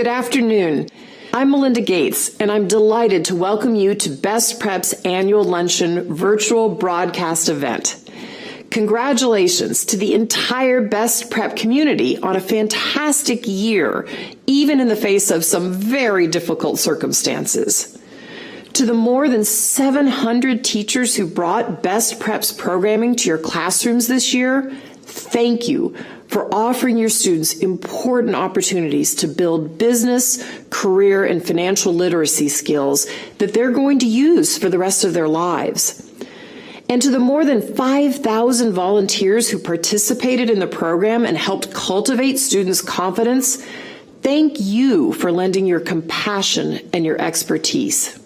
Good afternoon. I'm Melinda Gates, and I'm delighted to welcome you to BestPrep's annual luncheon virtual broadcast event. Congratulations to the entire BestPrep community on a fantastic year, even in the face of some very difficult circumstances. To the more than 700 teachers who brought BestPrep's programming to your classrooms this year, thank you for offering your students important opportunities to build business, career, and financial literacy skills that they're going to use for the rest of their lives. And to the more than 5,000 volunteers who participated in the program and helped cultivate students' confidence, thank you for lending your compassion and your expertise.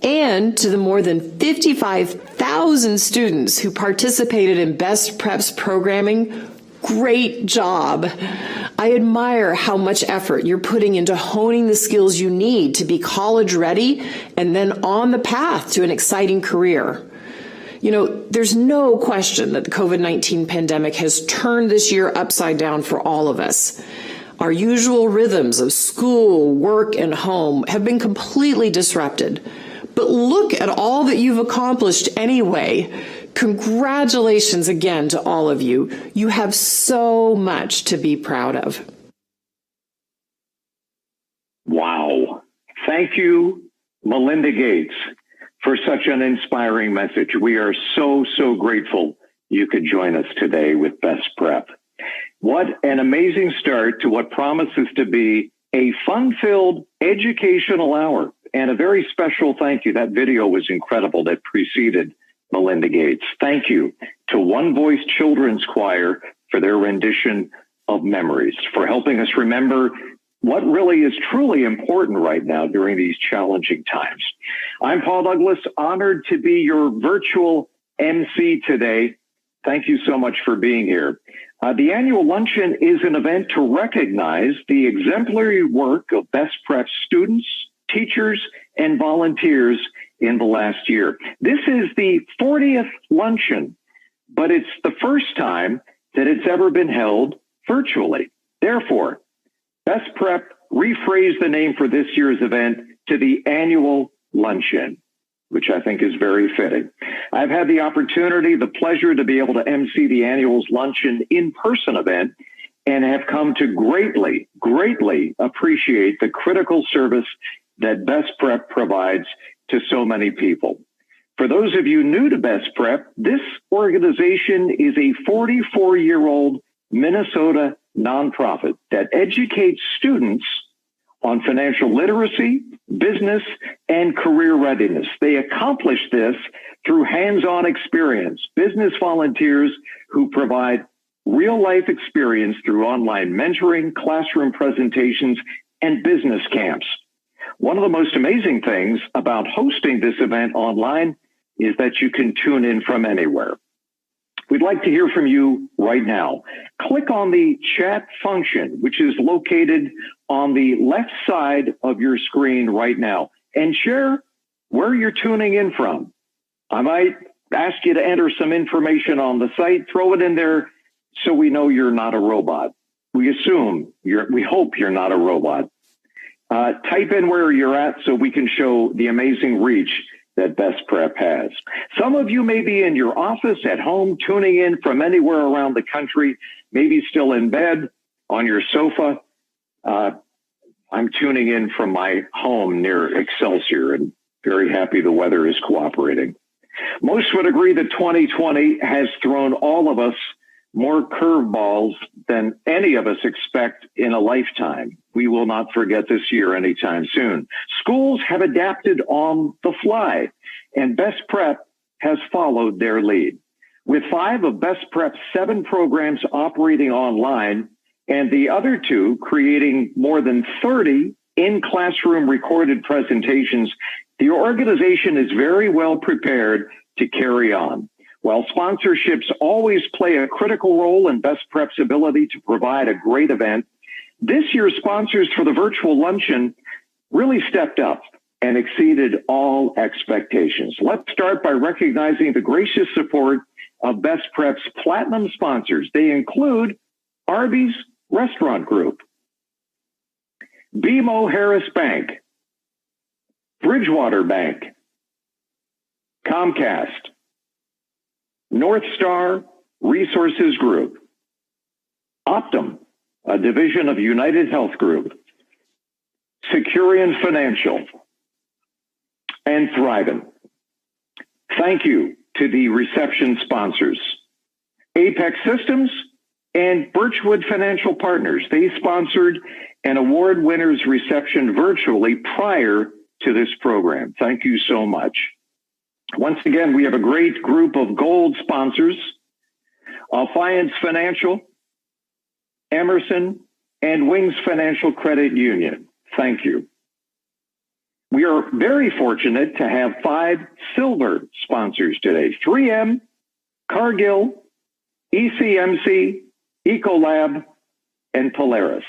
And to the more than 55,000 students who participated in BestPrep's programming, great job. I admire how much effort you're putting into honing the skills you need to be college ready and then on the path to an exciting career. You know, there's no question that the COVID-19 pandemic has turned this year upside down for all of us. Our usual rhythms of school, work, and home have been completely disrupted. But look at all that you've accomplished anyway. Congratulations again to all of you. You have so much to be proud of. Wow. Thank you, Melinda Gates, for such an inspiring message. We are so grateful you could join us today with BestPrep. What an amazing start to what promises to be a fun-filled educational hour. And a very special thank you. That video was incredible that preceded Melinda Gates. Thank you to One Voice Children's Choir for their rendition of Memories, for helping us remember what really is truly important right now during these challenging times. I'm Paul Douglas, honored to be your virtual MC today. Thank you so much for being here. The annual luncheon is an event to recognize the exemplary work of BestPrep students, teachers, and volunteers in the last year. This is the 40th luncheon, but it's the first time that it's ever been held virtually. Therefore, BestPrep rephrased the name for this year's event to the annual luncheon, which I think is very fitting. I've had the opportunity, the pleasure to be able to MC the annual luncheon in-person event and have come to greatly appreciate the critical service that BestPrep provides to so many people. For those of you new to BestPrep, this organization is a 44-year-old Minnesota nonprofit that educates students on financial literacy, business, and career readiness. They accomplish this through hands-on experience, business volunteers who provide real-life experience through online mentoring, classroom presentations, and business camps. One of the most amazing things about hosting this event online is that you can tune in from anywhere. We'd like to hear from you right now. Click on the chat function, which is located on the left side of your screen right now, and share where you're tuning in from. I might ask you to enter some information on the site, throw it in there so we know you're not a robot. We hope you're not a robot. Type in where you're at so we can show the amazing reach that BestPrep has. Some of you may be in your office, at home, tuning in from anywhere around the country, maybe still in bed, on your sofa. I'm tuning in from my home near Excelsior and very happy the weather is cooperating. Most would agree that 2020 has thrown all of us more curveballs than any of us expect in a lifetime. We will not forget this year anytime soon. Schools have adapted on the fly, and BestPrep has followed their lead. With 5 of BestPrep's 7 programs operating online, and the other 2 creating more than 30 in-classroom recorded presentations, the organization is very well prepared to carry on. While sponsorships always play a critical role in BestPrep's ability to provide a great event, this year's sponsors for the virtual luncheon really stepped up and exceeded all expectations. Let's start by recognizing the gracious support of BestPrep's platinum sponsors. They include Arby's Restaurant Group, BMO Harris Bank, Bridgewater Bank, Comcast, North Star Resources Group, Optum, a division of UnitedHealth Group, Securian Financial, and Friedman. Thank you to the reception sponsors, Apex Systems and Birchwood Financial Partners. They sponsored an award winners reception virtually prior to this program. Thank you so much. Once again, we have a great group of gold sponsors, Alliance Financial, Emerson, and Wings Financial Credit Union. Thank you. We are very fortunate to have 5 silver sponsors today: 3M, Cargill, ECMC, Ecolab, and Polaris.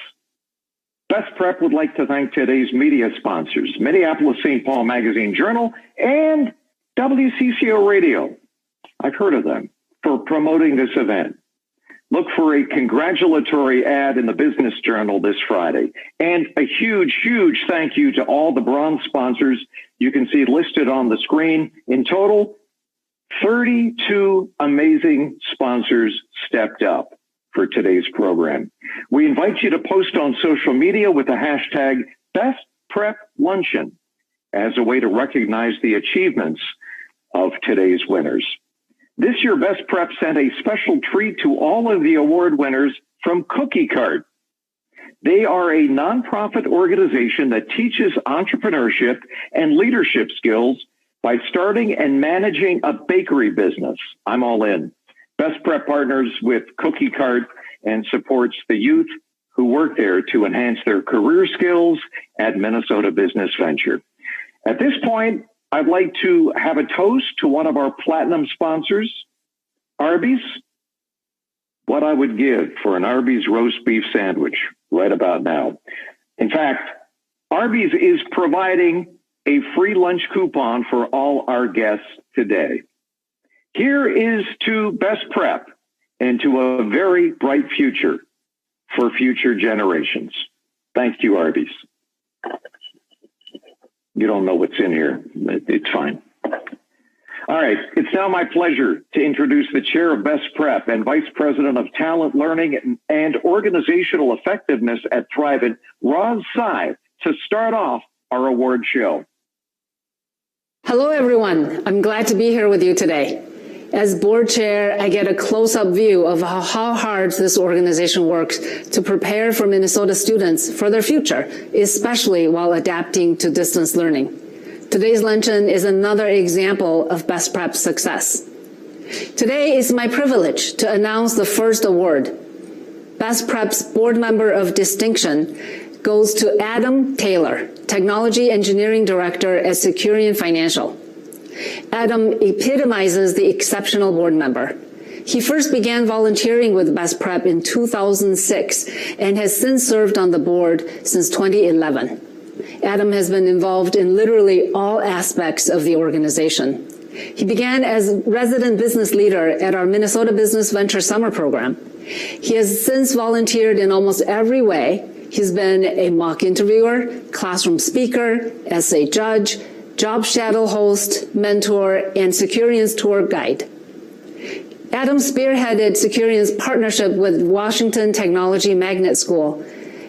BestPrep would like to thank today's media sponsors, Minneapolis-St. Paul Magazine Journal and WCCO Radio. I've heard of them, for promoting this event. Look for a congratulatory ad in the Business Journal this Friday. And a huge, huge thank you to all the bronze sponsors you can see listed on the screen. In total, 32 amazing sponsors stepped up for today's program. We invite you to post on social media with the hashtag BestPrepLuncheon as a way to recognize the achievements of today's winners. This year, BestPrep sent a special treat to all of the award winners from Cookie Cart. They are a nonprofit organization that teaches entrepreneurship and leadership skills by starting and managing a bakery business. I'm all in. BestPrep partners with Cookie Cart and supports the youth who work there to enhance their career skills at Minnesota Business Venture. At this point, I'd like to have a toast to one of our platinum sponsors, Arby's. What I would give for an Arby's roast beef sandwich right about now. In fact, Arby's is providing a free lunch coupon for all our guests today. Here is to BestPrep and to a very bright future for future generations. Thank you, Arby's. You don't know what's in here. It's fine. All right. It's now my pleasure to introduce the chair of BestPrep and vice president of talent learning and organizational effectiveness at Friedman, Roz Tsai, to start off our award show. Hello, everyone. I'm glad to be here with you today. As board chair, I get a close-up view of how hard this organization works to prepare for Minnesota students for their future, especially while adapting to distance learning. Today's luncheon is another example of BestPrep's success. Today is my privilege to announce the first award. BestPrep's Board Member of Distinction goes to Adam Taylor, Technology Engineering Director at Securian Financial. Adam epitomizes the exceptional board member. He first began volunteering with BestPrep in 2006 and has since served on the board since 2011. Adam has been involved in literally all aspects of the organization. He began as resident business leader at our Minnesota Business Venture Summer Program. He has since volunteered in almost every way. He's been a mock interviewer, classroom speaker, essay judge, job shadow host, mentor, and Securian's tour guide. Adam spearheaded Securian's partnership with Washington Technology Magnet School,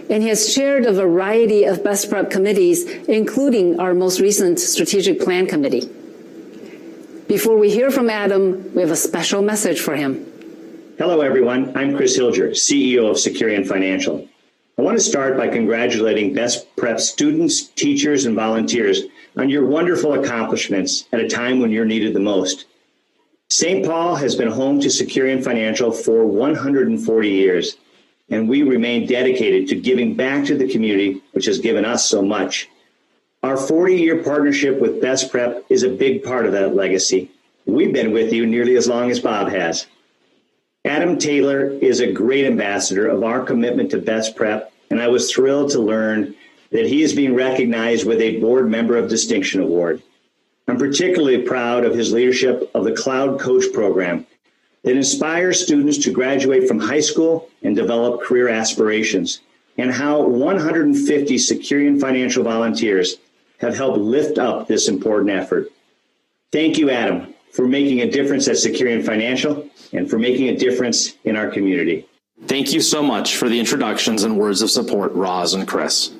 and he has chaired a variety of BestPrep committees, including our most recent strategic plan committee. Before we hear from Adam, we have a special message for him. Hello, everyone. I'm Chris Hilger, CEO of Securian Financial. I want to start by congratulating BestPrep students, teachers, and volunteers on your wonderful accomplishments at a time when you're needed the most. St. Paul has been home to Securian Financial for 140 years, and we remain dedicated to giving back to the community, which has given us so much. Our 40-year partnership with BestPrep is a big part of that legacy. We've been with you nearly as long as Bob has. Adam Taylor is a great ambassador of our commitment to BestPrep, and I was thrilled to learn that he is being recognized with a Board Member of Distinction Award. I'm particularly proud of his leadership of the Cloud Coach program that inspires students to graduate from high school and develop career aspirations. and how 150 Securian Financial volunteers have helped lift up this important effort. Thank you, Adam, for making a difference at Securian Financial and for making a difference in our community. Thank you so much for the introductions and words of support, Roz and Chris.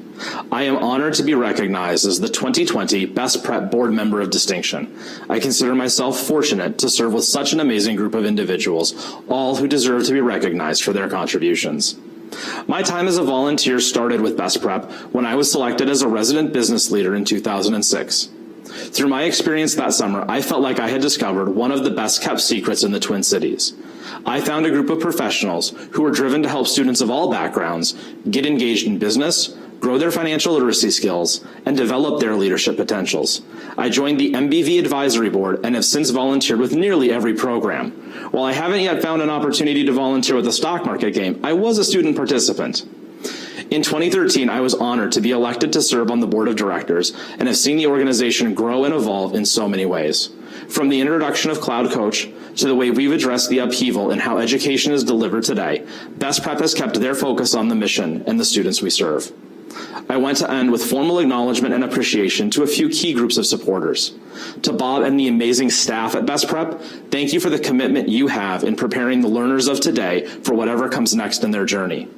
I am honored to be recognized as the 2020 Best Prep Board Member of Distinction. I consider myself fortunate to serve with such an amazing group of individuals, all who deserve to be recognized for their contributions. My time as a volunteer started with Best Prep when I was selected as a resident business leader in 2006. Through my experience that summer, I felt like I had discovered one of the best kept secrets in the Twin Cities. I found a group of professionals who were driven to help students of all backgrounds get engaged in business, grow their financial literacy skills, and develop their leadership potentials. I joined the MBV Advisory Board and have since volunteered with nearly every program. While I haven't yet found an opportunity to volunteer with the stock market game, I was a student participant. In 2013, I was honored to be elected to serve on the board of directors and have seen the organization grow and evolve in so many ways. From the introduction of Cloud Coach to the way we've addressed the upheaval in how education is delivered today, Best Prep has kept their focus on the mission and the students we serve. I want to end with formal acknowledgement and appreciation to a few key groups of supporters. To Bob and the amazing staff at Best Prep, thank you for the commitment you have in preparing the learners of today for whatever comes next in their journey.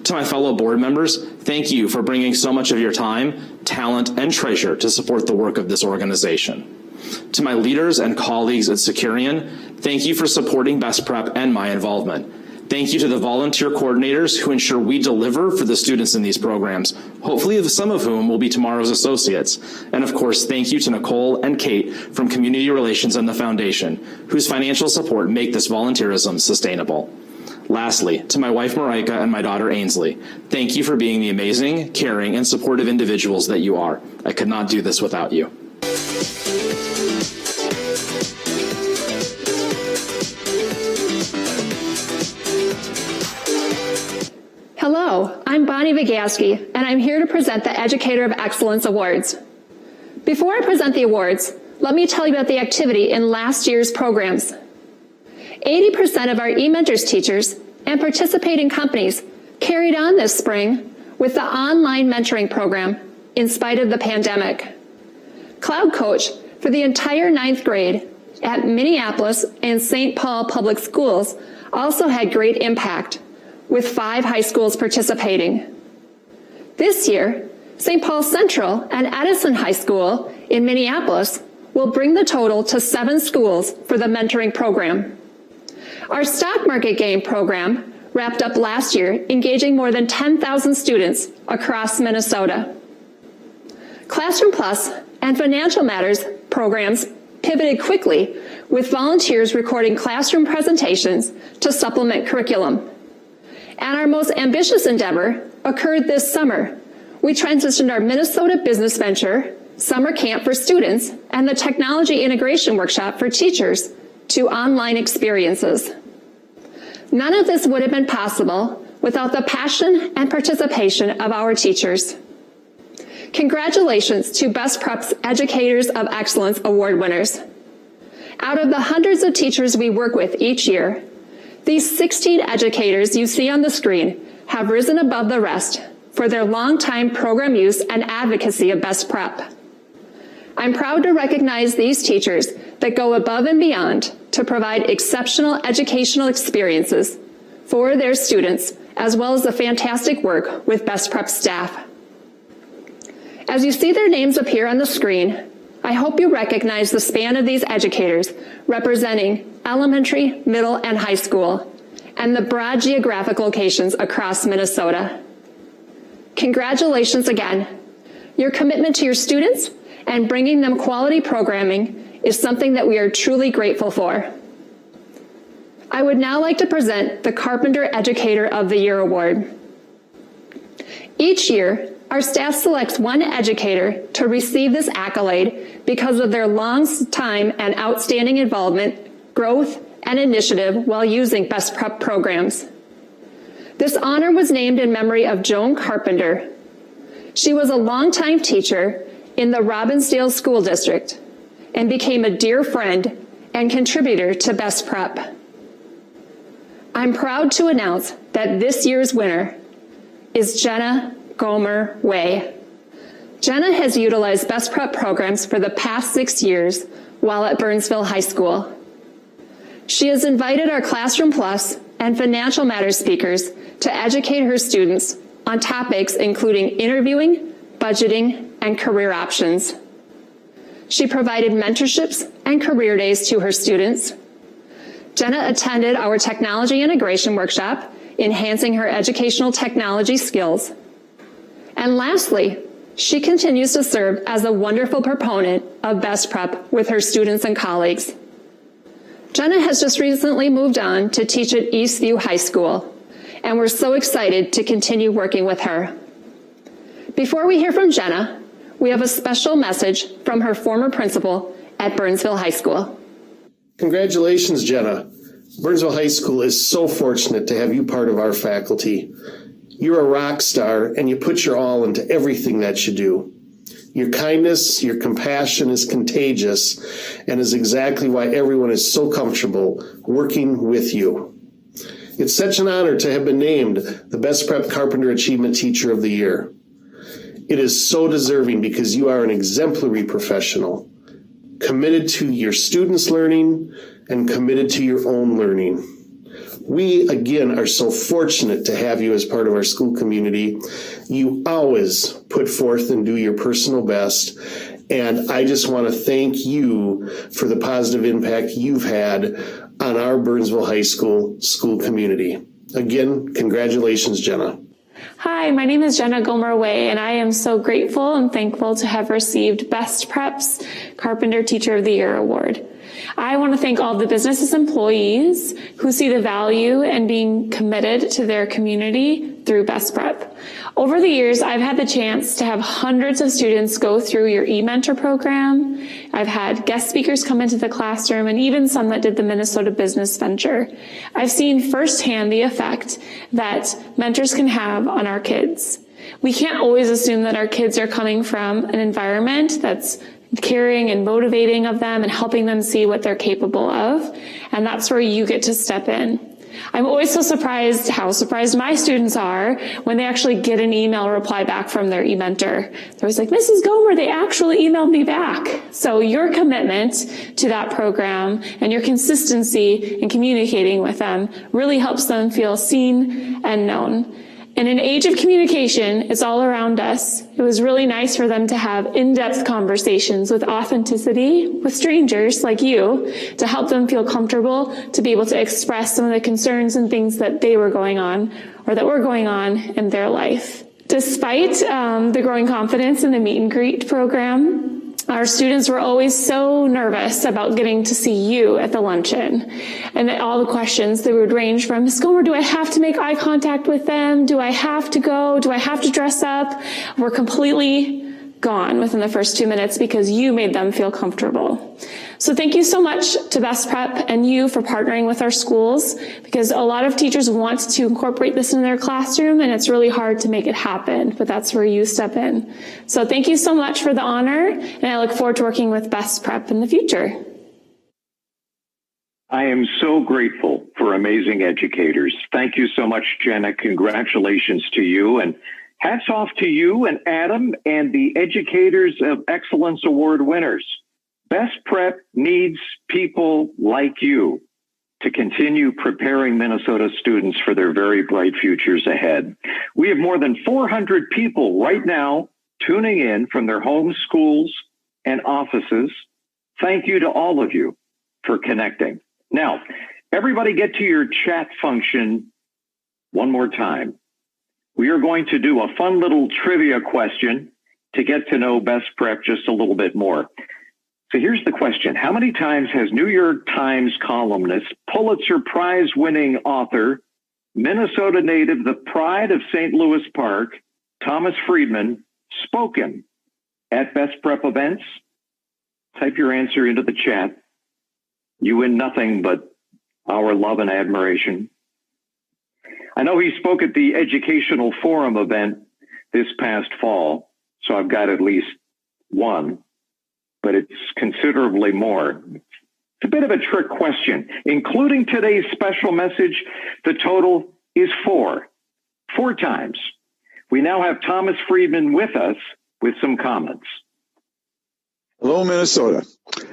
To my fellow board members, thank you for bringing so much of your time, talent, and treasure to support the work of this organization. To my leaders and colleagues at Securian, thank you for supporting Best Prep and my involvement. Thank you to the volunteer coordinators who ensure we deliver for the students in these programs, hopefully some of whom will be tomorrow's associates. And of course, thank you to Nicole and Kate from Community Relations and the Foundation, whose financial support make this volunteerism sustainable. Lastly, to my wife Marika and my daughter Ainsley, thank you for being the amazing, caring, and supportive individuals that you are. I could not do this without you. Hello, I'm Bonnie Vygotsky, and I'm here to present the Educator of Excellence Awards. Before I present the awards, let me tell you about the activity in last year's programs. 80% of our eMentors teachers and participating companies carried on this spring with the online mentoring program in spite of the pandemic. Cloud Coach for the entire 9th grade at Minneapolis and St. Paul Public Schools also had great impact, with 5 high schools participating. This year, St. Paul Central and Edison High School in Minneapolis will bring the total to 7 schools for the mentoring program. Our stock market game program wrapped up last year, engaging more than 10,000 students across Minnesota. Classroom Plus and Financial Matters programs pivoted quickly, with volunteers recording classroom presentations to supplement curriculum. And our most ambitious endeavor occurred this summer. We transitioned our Minnesota Business Venture, Summer Camp for students, and the Technology Integration Workshop for teachers to online experiences. None of this would have been possible without the passion and participation of our teachers. Congratulations to Best Prep's Educators of Excellence Award winners. Out of the hundreds of teachers we work with each year, these 16 educators you see on the screen have risen above the rest for their longtime program use and advocacy of Best Prep. I'm proud to recognize these teachers that go above and beyond to provide exceptional educational experiences for their students, as well as the fantastic work with Best Prep staff. As you see their names appear on the screen, I hope you recognize the span of these educators representing elementary, middle, and high school, and the broad geographic locations across Minnesota. Congratulations again. Your commitment to your students and bringing them quality programming is something that we are truly grateful for. I would now like to present the Carpenter Educator of the Year Award. Each year, our staff selects one educator to receive this accolade because of their long time and outstanding involvement, growth, and initiative while using Best Prep programs. This honor was named in memory of Joan Carpenter. She was a longtime teacher in the Robbinsdale School District and became a dear friend and contributor to Best Prep. I'm proud to announce that this year's winner, is Jenna Gomer Way. Jenna has utilized BestPrep programs for the past 6 years while at Burnsville High School. She has invited our Classroom Plus and Financial Matters speakers to educate her students on topics including interviewing, budgeting, and career options. She provided mentorships and career days to her students. Jenna attended our technology integration workshop, enhancing her educational technology skills. And lastly, she continues to serve as a wonderful proponent of BestPrep with her students and colleagues. Jenna has just recently moved on to teach at Eastview High School, and we're so excited to continue working with her. Before we hear from Jenna, we have a special message from her former principal at Burnsville High School. Congratulations, Jenna. Burnsville High School is so fortunate to have you part of our faculty. You're a rock star, and you put your all into everything that you do. Your kindness, your compassion is contagious, and is exactly why everyone is so comfortable working with you. It's such an honor to have been named the BestPrep Carpenter Achievement Teacher of the Year. It is so deserving because you are an exemplary professional, committed to your students' learning and committed to your own learning. We, again, are so fortunate to have you as part of our school community. You always put forth and do your personal best, and I just want to thank you for the positive impact you've had on our Burnsville High School community. Again, congratulations, Jenna. Hi, my name is Jenna Gomer Way, and I am so grateful and thankful to have received BestPrep's Carpenter Teacher of the Year award. I want to thank all the business's employees who see the value in being committed to their community through BestPrep. Over the years, I've had the chance to have hundreds of students go through your e-mentor program. I've had guest speakers come into the classroom, and even some that did the Minnesota Business Venture. I've seen firsthand the effect that mentors can have on our kids. We can't always assume that our kids are coming from an environment that's caring and motivating of them and helping them see what they're capable of. And that's where you get to step in. I'm always so surprised how surprised my students are when they actually get an email reply back from their e-mentor. They're always like, Mrs. Gomer, they actually emailed me back. So your commitment to that program and your consistency in communicating with them really helps them feel seen and known. In an age of communication, it's all around us. It was really nice for them to have in-depth conversations with authenticity with strangers like you to help them feel comfortable to be able to express some of the concerns and things that they were going on or that were going on in their life. Despite the growing confidence in the meet and greet program, our students were always so nervous about getting to see you at the luncheon. And all the questions, they would range from, Ms. Gomer, do I have to make eye contact with them? Do I have to go? Do I have to dress up? We're completely gone within the first 2 minutes because you made them feel comfortable. So thank you so much to BestPrep and you for partnering with our schools, because a lot of teachers want to incorporate this in their classroom and it's really hard to make it happen, but that's where you step in. So thank you so much for the honor, and I look forward to working with BestPrep in the future. I am so grateful for amazing educators. Thank you so much, Jenna. Congratulations to you, and hats off to you and Adam and the Educators of Excellence Award winners. BestPrep needs people like you to continue preparing Minnesota students for their very bright futures ahead. We have more than 400 people right now tuning in from their home schools and offices. Thank you to all of you for connecting. Now, everybody get to your chat function one more time. We are going to do a fun little trivia question to get to know BestPrep just a little bit more. So here's the question. How many times has New York Times columnist, Pulitzer Prize-winning author, Minnesota native, the pride of St. Louis Park, Thomas Friedman, spoken at BestPrep events? Type your answer into the chat. You win nothing but our love and admiration. I know he spoke at the Educational Forum event this past fall, so I've got at least one, but it's considerably more. It's a bit of a trick question. Including today's special message, the total is 4. 4 times. We now have Thomas Friedman with us with some comments. Hello, Minnesota.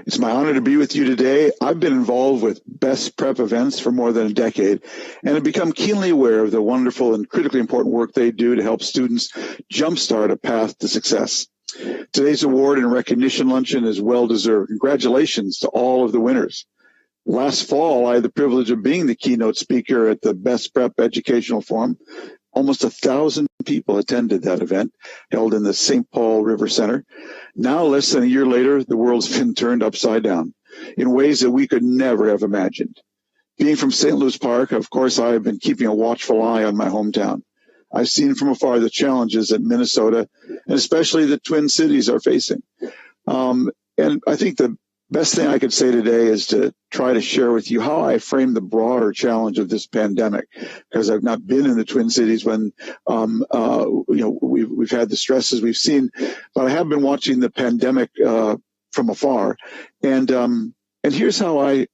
It's my honor to be with you today. I've been involved with BestPrep events for more than a decade and have become keenly aware of the wonderful and critically important work they do to help students jumpstart a path to success. Today's award and recognition luncheon is well-deserved. Congratulations to all of the winners. Last fall, I had the privilege of being the keynote speaker at the BestPrep Educational Forum. Almost 1,000 people attended that event, held in the St. Paul River Center. Now, less than a year later, the world's been turned upside down in ways that we could never have imagined. Being from St. Louis Park, of course, I have been keeping a watchful eye on my hometown. I've seen from afar the challenges that Minnesota, and especially the Twin Cities, are facing. And I think the best thing I could say today is to try to share with you how I frame the broader challenge of this pandemic, because I've not been in the Twin Cities when we've had the stresses we've seen, but I have been watching the pandemic from afar, and here's how I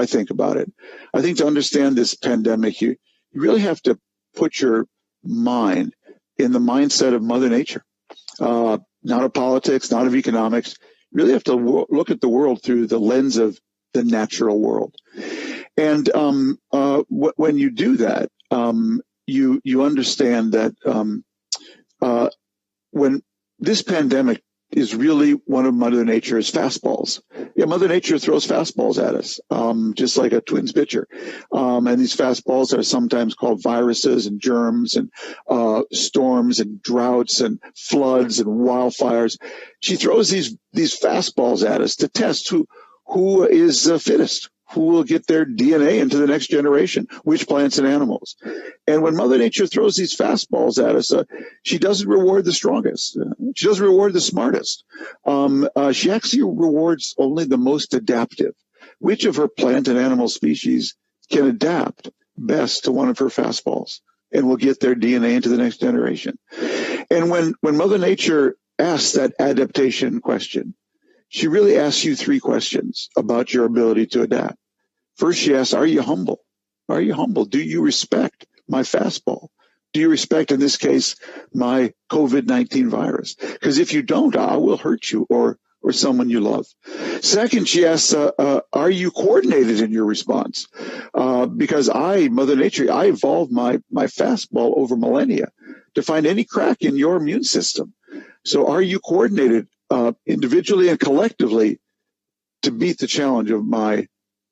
think about it. I think to understand this pandemic, you really have to put your mind in the mindset of Mother Nature, not of politics, not of economics. You really have to look at the world through the lens of the natural world. And when you do that, you understand that when this pandemic is really one of Mother Nature's fastballs. Yeah, Mother Nature throws fastballs at us, just like a Twins pitcher. And these fastballs are sometimes called viruses and germs and storms and droughts and floods and wildfires. She throws these fastballs at us to test who is fittest, who will get their DNA into the next generation, which plants and animals. And when Mother Nature throws these fastballs at us, she doesn't reward the strongest. She doesn't reward the smartest. She actually rewards only the most adaptive. Which of her plant and animal species can adapt best to one of her fastballs and will get their DNA into the next generation? And when Mother Nature asks that adaptation question, she really asks you three questions about your ability to adapt. First, she asks, are you humble? Are you humble? Do you respect my fastball? Do you respect, in this case, my COVID-19 virus? Because if you don't, I will hurt you or someone you love. Second, she asks, are you coordinated in your response? Because Mother Nature, I evolved my fastball over millennia to find any crack in your immune system. So are you coordinated individually and collectively to beat the challenge of my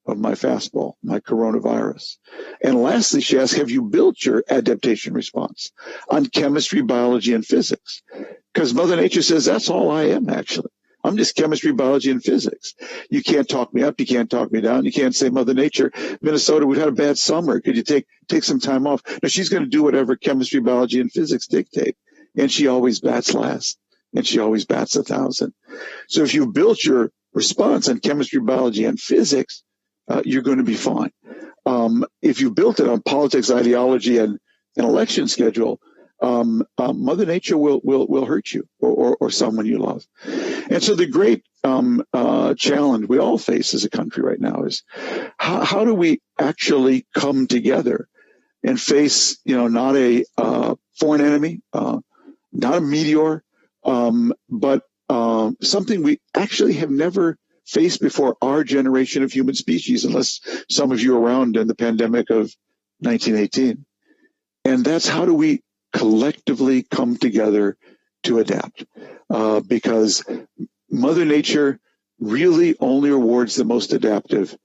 fastball, my coronavirus? And lastly, she asks, have you built your adaptation response on chemistry, biology, and physics? Because Mother Nature says, that's all I am, actually. I'm just chemistry, biology, and physics. You can't talk me up. You can't talk me down. You can't say, Mother Nature, Minnesota, we've had a bad summer. Could you take some time off? No, she's going to do whatever chemistry, biology, and physics dictate. And she always bats last. And she always bats 1,000. So if you built your response on chemistry, biology, and physics, you're going to be fine. If you built it on politics, ideology, and an election schedule, Mother Nature will hurt you or someone you love. And so the great challenge we all face as a country right now is how do we actually come together and face, not a foreign enemy, not a meteor, but something we actually have never faced before our generation of human species, unless some of you are around in the pandemic of 1918. And that's how do we collectively come together to adapt? Because Mother Nature really only rewards the most adaptive,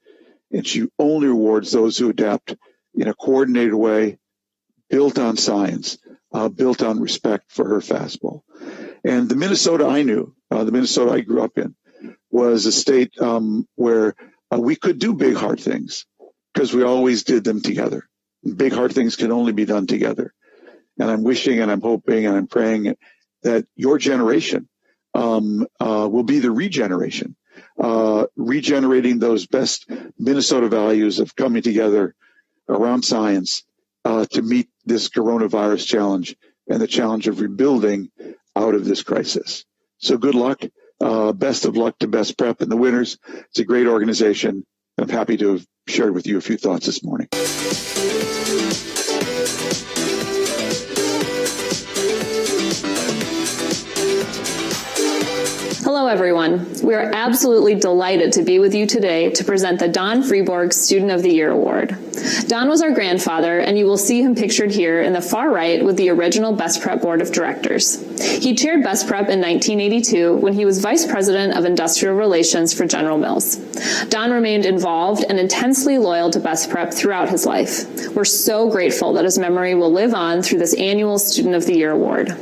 and she only rewards those who adapt in a coordinated way, built on science, built on respect for her fastball. And the Minnesota I knew, the Minnesota I grew up in, was a state where we could do big, hard things because we always did them together. Big, hard things can only be done together. And I'm wishing and I'm hoping and I'm praying that your generation will be the regeneration, regenerating those best Minnesota values of coming together around science to meet this coronavirus challenge and the challenge of rebuilding out of this crisis. So good luck. Best of luck to BestPrep and the winners. It's a great organization. I'm happy to have shared with you a few thoughts this morning. everyone. We are absolutely delighted to be with you today to present the Don Freeborg Student of the Year Award. Don was our grandfather, and you will see him pictured here in the far right with the original BestPrep Board of Directors. He chaired BestPrep in 1982 when he was Vice President of Industrial Relations for General Mills. Don remained involved and intensely loyal to BestPrep throughout his life. We're so grateful that his memory will live on through this annual Student of the Year Award.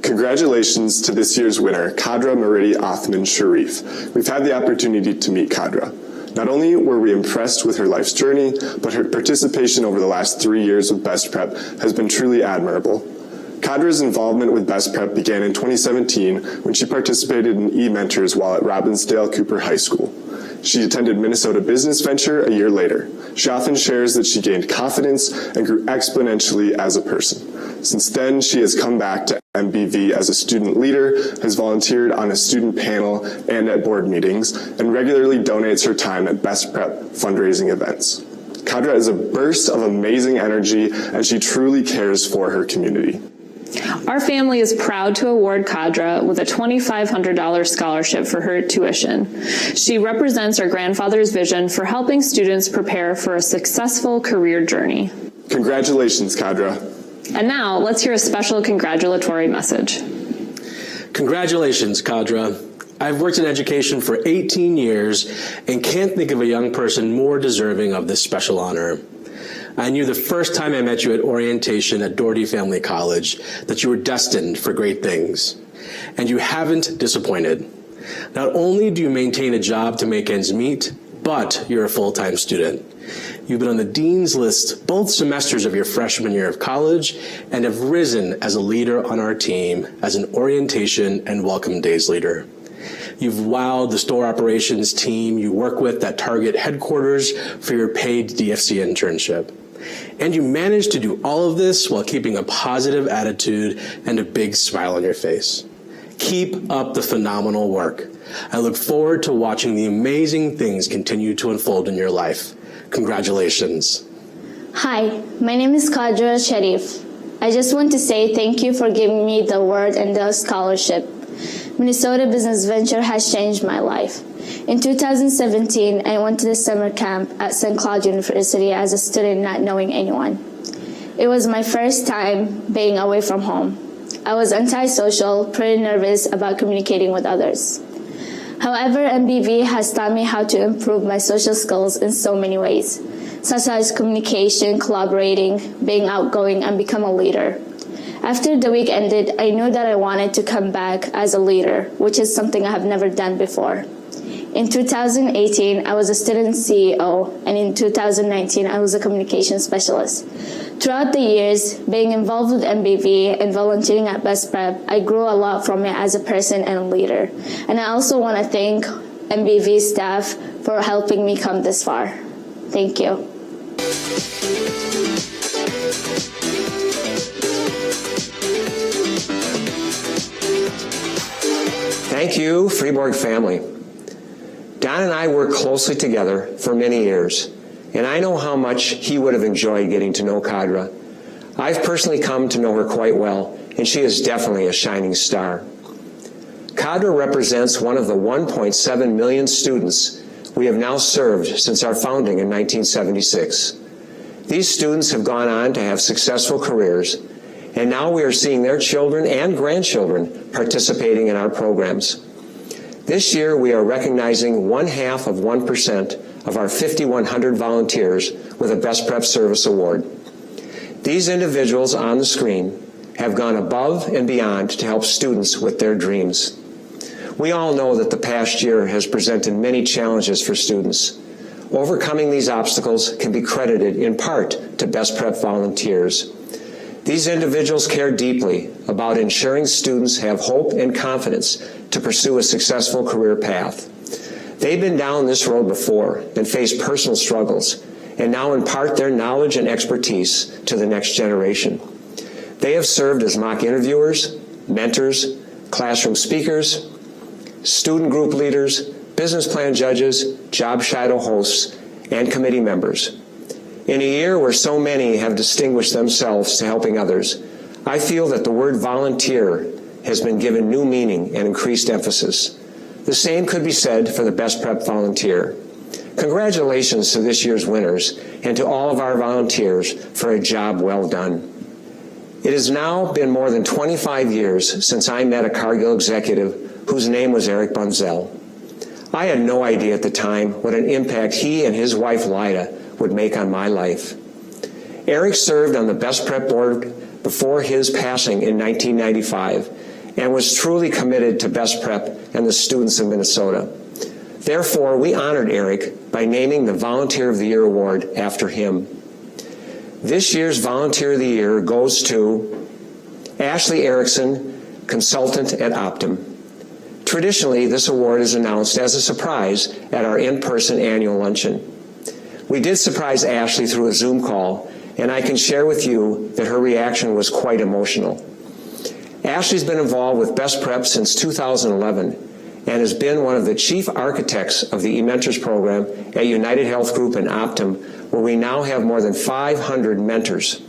Congratulations to this year's winner, Kadra Maridi Othman Sharif. We've had the opportunity to meet Kadra. Not only were we impressed with her life's journey, but her participation over the last 3 years with BestPrep has been truly admirable. Kadra's involvement with BestPrep began in 2017 when she participated in eMentors while at Robbinsdale Cooper High School. She attended Minnesota Business Venture a year later. She often shares that she gained confidence and grew exponentially as a person. Since then, she has come back to MBV as a student leader, has volunteered on a student panel and at board meetings, and regularly donates her time at BestPrep fundraising events. Kadra is a burst of amazing energy, and she truly cares for her community. Our family is proud to award Kadra with a $2,500 scholarship for her tuition. She represents our grandfather's vision for helping students prepare for a successful career journey. Congratulations, Kadra. And now, let's hear a special congratulatory message. Congratulations, Kadra. I've worked in education for 18 years and can't think of a young person more deserving of this special honor. I knew the first time I met you at orientation at Doherty Family College that you were destined for great things, and you haven't disappointed. Not only do you maintain a job to make ends meet, but you're a full-time student. You've been on the dean's list both semesters of your freshman year of college and have risen as a leader on our team as an orientation and welcome days leader. You've wowed the store operations team you work with at Target headquarters for your paid DFC internship. And you managed to do all of this while keeping a positive attitude and a big smile on your face. Keep up the phenomenal work. I look forward to watching the amazing things continue to unfold in your life. Congratulations. Hi, my name is Kadra Sharif. I just want to say thank you for giving me the award and the scholarship. Minnesota Business Venture has changed my life. In 2017, I went to the summer camp at St. Cloud University as a student not knowing anyone. It was my first time being away from home. I was antisocial, pretty nervous about communicating with others. However, MBV has taught me how to improve my social skills in so many ways, such as communication, collaborating, being outgoing, and become a leader. After the week ended, I knew that I wanted to come back as a leader, which is something I have never done before. In 2018, I was a student CEO, and in 2019, I was a communication specialist. Throughout the years, being involved with MBV and volunteering at BestPrep, I grew a lot from it as a person and a leader. And I also want to thank MBV staff for helping me come this far. Thank you. Thank you, Freeborg family. Don and I worked closely together for many years, and I know how much he would have enjoyed getting to know Kadra. I've personally come to know her quite well, and she is definitely a shining star. Kadra represents one of the 1.7 million students we have now served since our founding in 1976. These students have gone on to have successful careers, and now we are seeing their children and grandchildren participating in our programs. This year, we are recognizing 0.5% of our 5,100 volunteers with a BestPrep Service Award. These individuals on the screen have gone above and beyond to help students with their dreams. We all know that the past year has presented many challenges for students. Overcoming these obstacles can be credited in part to BestPrep volunteers. These individuals care deeply about ensuring students have hope and confidence to pursue a successful career path. They've been down this road before and faced personal struggles, and now impart their knowledge and expertise to the next generation. They have served as mock interviewers, mentors, classroom speakers, student group leaders, business plan judges, job shadow hosts, and committee members. In a year where so many have distinguished themselves to helping others, I feel that the word volunteer has been given new meaning and increased emphasis. The same could be said for the Best Prep volunteer. Congratulations to this year's winners and to all of our volunteers for a job well done. It has now been more than 25 years since I met a Cargill executive whose name was Eric Bunzel. I had no idea at the time what an impact he and his wife Lyda would make on my life. Eric served on the Best Prep board before his passing in 1995 and was truly committed to Best Prep and the students of Minnesota. Therefore, we honored Eric by naming the Volunteer of the Year award after him. This year's Volunteer of the Year goes to Ashley Erickson, consultant at Optum. Traditionally, this award is announced as a surprise at our in-person annual luncheon. We did surprise Ashley through a Zoom call, and I can share with you that her reaction was quite emotional. Ashley's been involved with Best Prep since 2011 and has been one of the chief architects of the eMentors program at UnitedHealth Group and Optum, where we now have more than 500 mentors.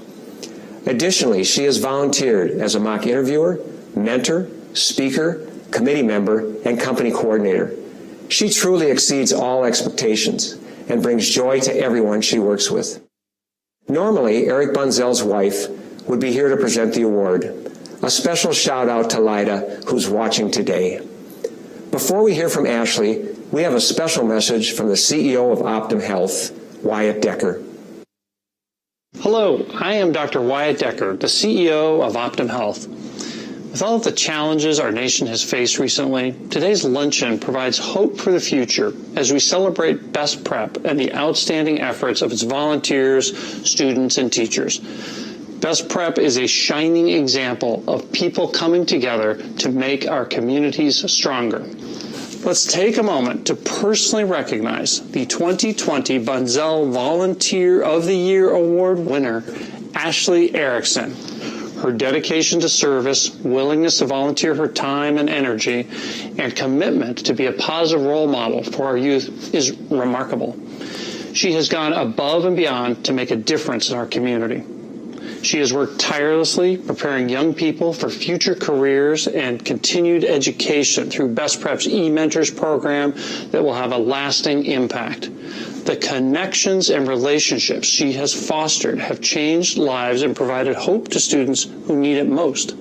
Additionally, she has volunteered as a mock interviewer, mentor, speaker, committee member, and company coordinator. She truly exceeds all expectations and brings joy to everyone she works with. Normally, Eric Bunzel's wife would be here to present the award. A special shout out to Lyda, who's watching today. Before we hear from Ashley, we have a special message from the CEO of Optum Health, Wyatt Decker. Hello, I am Dr. Wyatt Decker, the CEO of Optum Health. With all of the challenges our nation has faced recently, today's luncheon provides hope for the future as we celebrate Best Prep and the outstanding efforts of its volunteers, students, and teachers. Best Prep is a shining example of people coming together to make our communities stronger. Let's take a moment to personally recognize the 2020 Bunzel Volunteer of the Year Award winner, Ashley Erickson. Her dedication to service, willingness to volunteer her time and energy, and commitment to be a positive role model for our youth is remarkable. She has gone above and beyond to make a difference in our community. She has worked tirelessly preparing young people for future careers and continued education through Best Prep's eMentors program that will have a lasting impact. The connections and relationships she has fostered have changed lives and provided hope to students who need it most.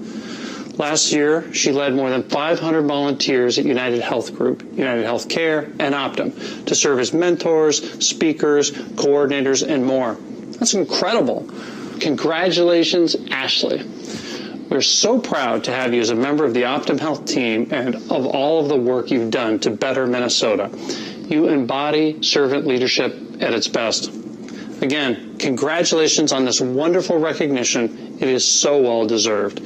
Last year, she led more than 500 volunteers at UnitedHealth Group, UnitedHealth Care, and Optum to serve as mentors, speakers, coordinators, and more. That's incredible. Congratulations, Ashley. We're so proud to have you as a member of the Optum Health team and of all of the work you've done to better Minnesota. You embody servant leadership at its best. Again, congratulations on this wonderful recognition. It is so well deserved.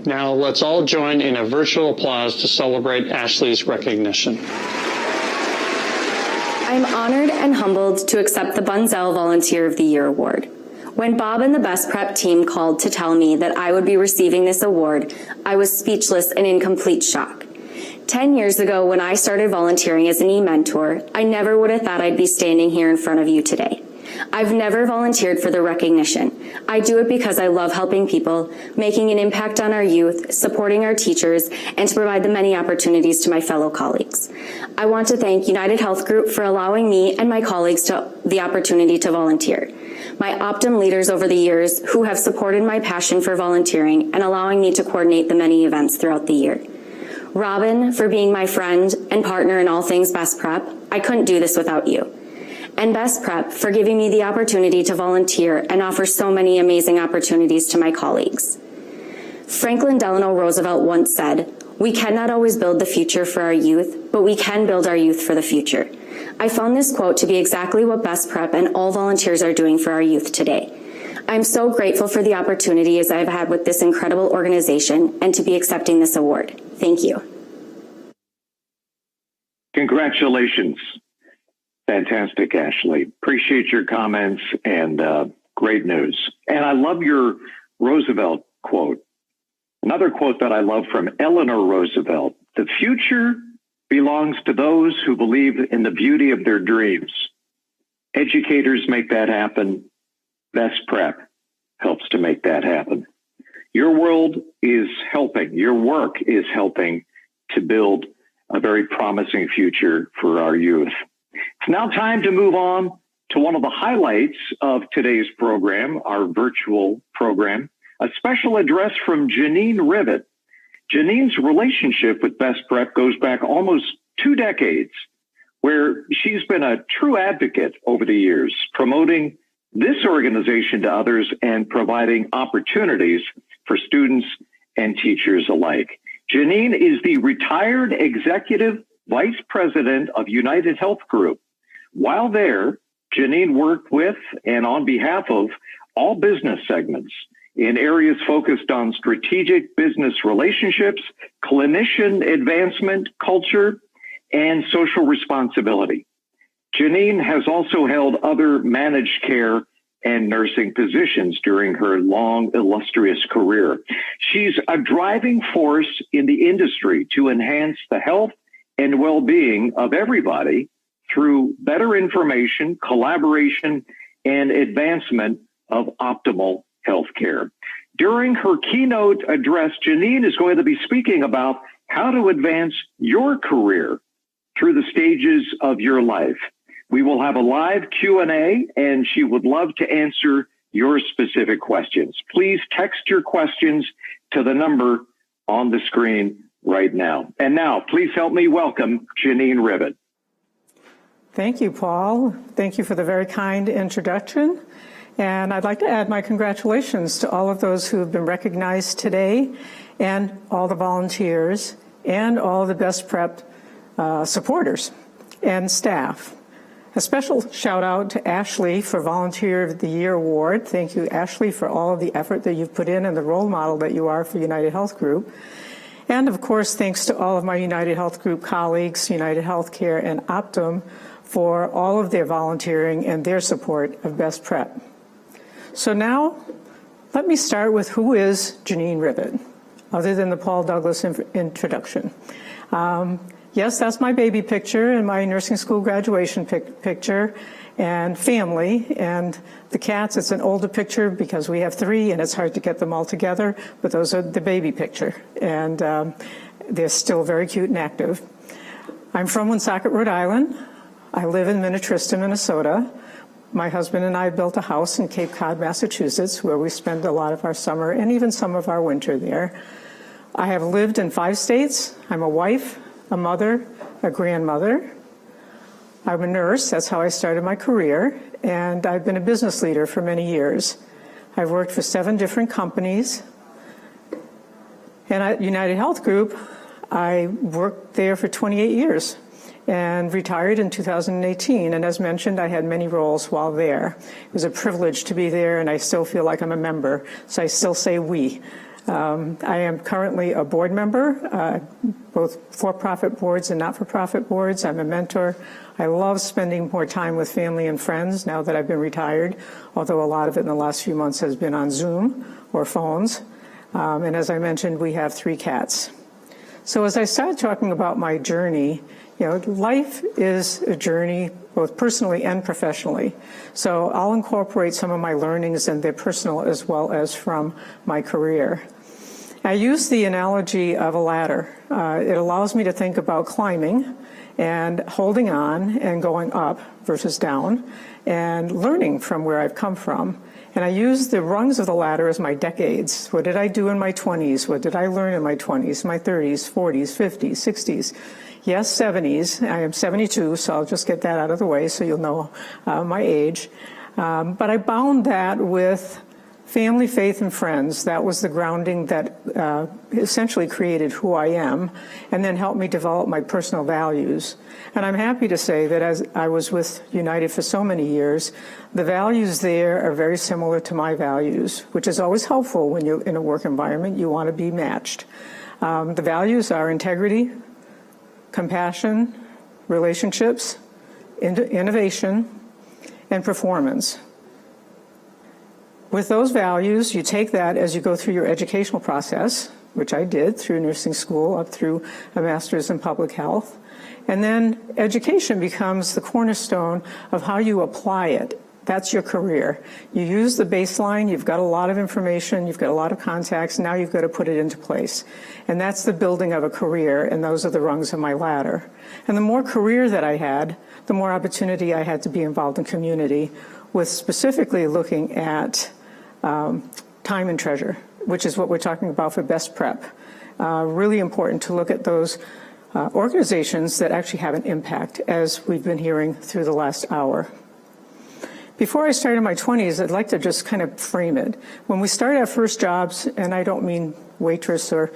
Now let's all join in a virtual applause to celebrate Ashley's recognition. I'm honored and humbled to accept the Bunzel Volunteer of the Year Award. When Bob and the Best Prep team called to tell me that I would be receiving this award, I was speechless and in complete shock. 10 years ago, when I started volunteering as an e-mentor, I never would have thought I'd be standing here in front of you today. I've never volunteered for the recognition. I do it because I love helping people, making an impact on our youth, supporting our teachers, and to provide the many opportunities to my fellow colleagues. I want to thank UnitedHealth Group for allowing me and my colleagues the opportunity to volunteer. My Optum leaders over the years who have supported my passion for volunteering and allowing me to coordinate the many events throughout the year. Robin, for being my friend and partner in all things Best Prep. I couldn't do this without you. And Best Prep for giving me the opportunity to volunteer and offer so many amazing opportunities to my colleagues. Franklin Delano Roosevelt once said, "We cannot always build the future for our youth, but we can build our youth for the future." I found this quote to be exactly what Best Prep and all volunteers are doing for our youth today. I'm so grateful for the opportunities I've had with this incredible organization and to be accepting this award. Thank you. Congratulations. Fantastic, Ashley. Appreciate your comments and great news. And I love your Roosevelt quote. Another quote that I love from Eleanor Roosevelt: "The future belongs to those who believe in the beauty of their dreams. Educators make that happen. Best Prep helps to make that happen." Your world is helping. Your work is helping to build a very promising future for our youth. It's now time to move on to one of the highlights of today's program, our virtual program, a special address from Jeannine Rivet. Jeannine's relationship with BestPrep goes back almost 2 decades, where she's been a true advocate over the years, promoting this organization to others and providing opportunities for students and teachers alike. Jeannine is the retired executive vice president of UnitedHealth Group. While there, Jeannine worked with and on behalf of all business segments in areas focused on strategic business relationships, clinician advancement, culture, and social responsibility. Jeannine has also held other managed care and nursing positions during her long, illustrious career. She's a driving force in the industry to enhance the health and well-being of everybody through better information, collaboration, and advancement of optimal healthcare. During her keynote address, Jeannine is going to be speaking about how to advance your career through the stages of your life. We will have a live Q&A, and she would love to answer your specific questions. Please text your questions to the number on the screen right now. And now, please help me welcome Jeannine Rivet. Thank you, Paul. Thank you for the very kind introduction. And I'd like to add my congratulations to all of those who have been recognized today, and all the volunteers, and all the BestPrep supporters and staff. A special shout out to Ashley for Volunteer of the Year Award. Thank you, Ashley, for all of the effort that you've put in and the role model that you are for UnitedHealth Group. And of course, thanks to all of my UnitedHealth Group colleagues, UnitedHealthcare and Optum, for all of their volunteering and their support of BestPrep. So now, let me start with who is Jeannine Rivet, other than the Paul Douglas introduction. Yes, that's my baby picture and my nursing school graduation picture and family. And the cats, it's an older picture because we have 3 and it's hard to get them all together, but those are the baby picture. And they're still very cute and active. I'm from Woonsocket, Rhode Island. I live in Minnetrista, Minnesota. My husband and I built a house in Cape Cod, Massachusetts, where we spend a lot of our summer and even some of our winter there. I have lived in 5 states. I'm a wife, a mother, a grandmother. I'm a nurse. That's how I started my career. And I've been a business leader for many years. I've worked for 7 different companies. And at UnitedHealth Group, I worked there for 28 years and retired in 2018. And as mentioned, I had many roles while there. It was a privilege to be there, and I still feel like I'm a member, so I still say we. I am currently a board member, both for-profit boards and not-for-profit boards. I'm a mentor. I love spending more time with family and friends now that I've been retired, although a lot of it in the last few months has been on Zoom or phones. And as I mentioned, we have 3 cats. So as I started talking about my journey, life is a journey both personally and professionally. So I'll incorporate some of my learnings, and they're personal as well as from my career. I use the analogy of a ladder. It allows me to think about climbing and holding on and going up versus down and learning from where I've come from. And I use the rungs of the ladder as my decades. What did I do in my 20s? What did I learn in my 20s, my 30s, 40s, 50s, 60s? Yes, 70s. I am 72, so I'll just get that out of the way so you'll know my age. But I bound that with family, faith, and friends. That was the grounding that essentially created who I am and then helped me develop my personal values. And I'm happy to say that as I was with United for so many years, the values there are very similar to my values, which is always helpful when you're in a work environment. You want to be matched. The values are integrity, compassion, relationships, innovation, and performance. With those values, you take that as you go through your educational process, which I did through nursing school up through a master's in public health. And then education becomes the cornerstone of how you apply it. That's your career. You use the baseline, you've got a lot of information, you've got a lot of contacts, now you've got to put it into place. And that's the building of a career, and those are the rungs of my ladder. And the more career that I had, the more opportunity I had to be involved in community, with specifically looking at time and treasure, which is what we're talking about for BestPrep. Really important to look at those organizations that actually have an impact, as we've been hearing through the last hour. Before I started my 20s, I'd like to just kind of frame it. When we start our first jobs, and I don't mean waitress or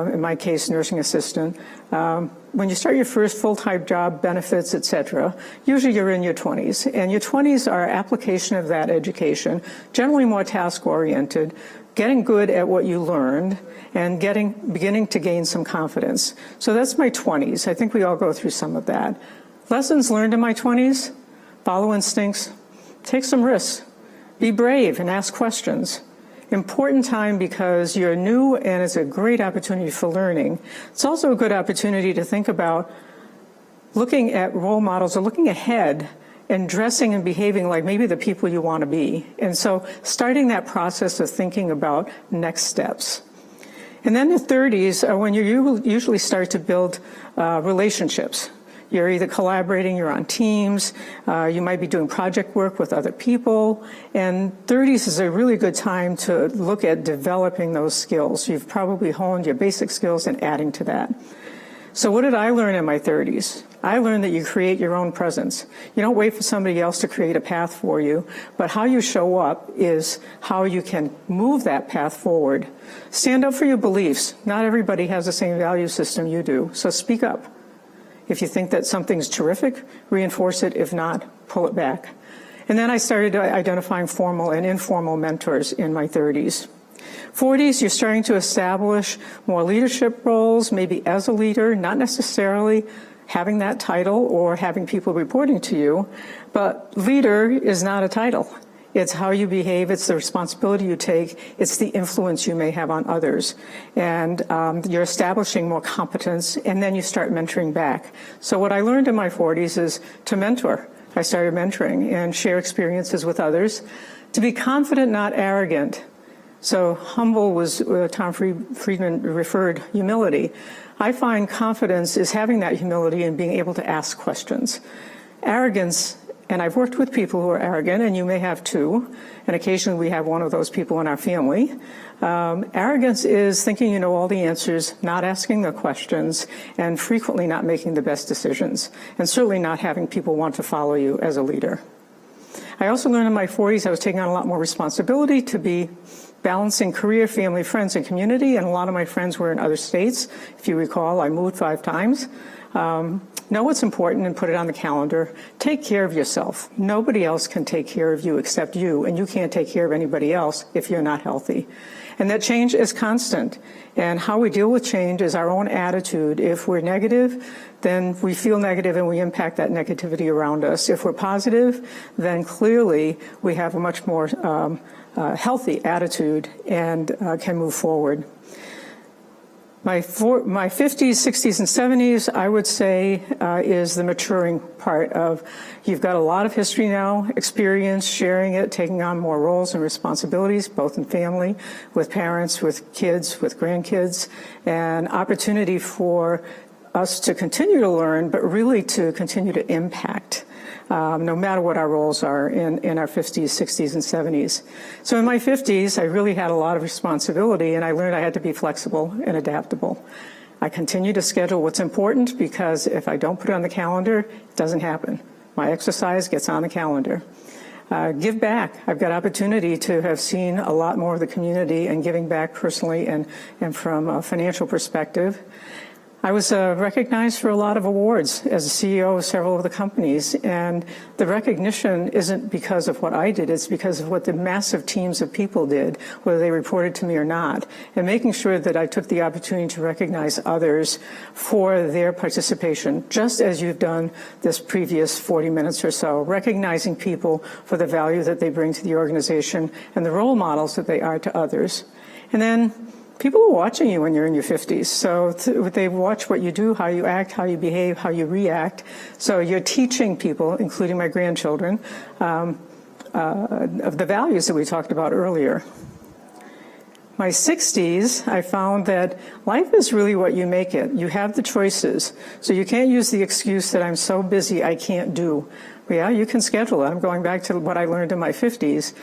in my case, nursing assistant, when you start your first full-time job, benefits, etc., usually you're in your 20s. And your 20s are application of that education, generally more task-oriented, getting good at what you learned, and beginning to gain some confidence. So that's my 20s. I think we all go through some of that. Lessons learned in my 20s: follow instincts, take some risks, be brave and ask questions. Important time because you're new and it's a great opportunity for learning. It's also a good opportunity to think about looking at role models or looking ahead and dressing and behaving like maybe the people you want to be. And so starting that process of thinking about next steps. And then the 30s are when you usually start to build relationships. You're either collaborating, you're on teams, you might be doing project work with other people, and 30s is a really good time to look at developing those skills. You've probably honed your basic skills and adding to that. So what did I learn in my 30s? I learned that you create your own presence. You don't wait for somebody else to create a path for you, but how you show up is how you can move that path forward. Stand up for your beliefs. Not everybody has the same value system you do, so speak up. If you think that something's terrific, reinforce it. If not, pull it back. And then I started identifying formal and informal mentors in my 30s. 40s, you're starting to establish more leadership roles, maybe as a leader, not necessarily having that title or having people reporting to you, but leader is not a title. It's how you behave, it's the responsibility you take, it's the influence you may have on others. And you're establishing more competence, and then you start mentoring back. So what I learned in my 40s is to mentor. I started mentoring and share experiences with others. To be confident, not arrogant. So humble was, Tom Friedman referred humility. I find confidence is having that humility and being able to ask questions. Arrogance, and I've worked with people who are arrogant, and you may have too, and occasionally we have one of those people in our family. Arrogance is thinking you know all the answers, not asking the questions, and frequently not making the best decisions, and certainly not having people want to follow you as a leader. I also learned in my 40s I was taking on a lot more responsibility to be balancing career, family, friends, and community, and a lot of my friends were in other states. If you recall, I moved 5 times. Know what's important and put it on the calendar. Take care of yourself. Nobody else can take care of you except you, and you can't take care of anybody else if you're not healthy. And that change is constant. And how we deal with change is our own attitude. If we're negative, then we feel negative and we impact that negativity around us. If we're positive, then clearly we have a much more healthy attitude and can move forward. My 50s, 60s, and 70s, I would say, is the maturing part of you've got a lot of history now, experience, sharing it, taking on more roles and responsibilities, both in family, with parents, with kids, with grandkids, and opportunity for us to continue to learn, but really to continue to impact. No matter what our roles are in our 50s, 60s, and 70s. So in my 50s, I really had a lot of responsibility, and I learned I had to be flexible and adaptable. I continue to schedule what's important because if I don't put it on the calendar, it doesn't happen. My exercise gets on the calendar. Give back. I've got opportunity to have seen a lot more of the community and giving back personally and from a financial perspective. I was recognized for a lot of awards as a CEO of several of the companies, and the recognition isn't because of what I did, it's because of what the massive teams of people did, whether they reported to me or not, and making sure that I took the opportunity to recognize others for their participation, just as you've done this previous 40 minutes or so, recognizing people for the value that they bring to the organization and the role models that they are to others. And then people are watching you when you're in your 50s, so they watch what you do, how you act, how you behave, how you react. So you're teaching people, including my grandchildren, the values that we talked about earlier. My 60s, I found that life is really what you make it. You have the choices. So you can't use the excuse that I'm so busy I can't do. But yeah, you can schedule it. I'm going back to what I learned in my 50s.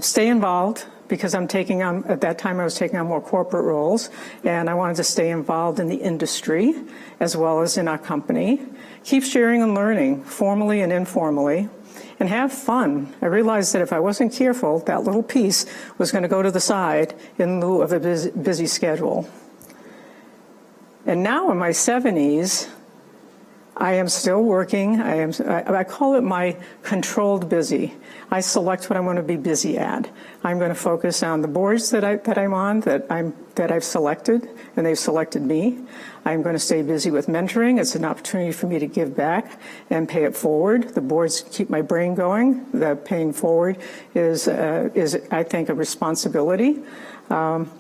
Stay involved, because I'm taking on, at that time I was taking on more corporate roles, and I wanted to stay involved in the industry as well as in our company. Keep sharing and learning, formally and informally, and have fun. I realized that if I wasn't careful, that little piece was going to go to the side in lieu of a busy schedule. And now in my 70s, I am still working. I call it my controlled busy. I select what I'm going to be busy at. I'm going to focus on the boards that I'm on, that I've selected, and they've selected me. I'm going to stay busy with mentoring. It's an opportunity for me to give back and pay it forward. The boards keep my brain going. The paying forward is I think, a responsibility. And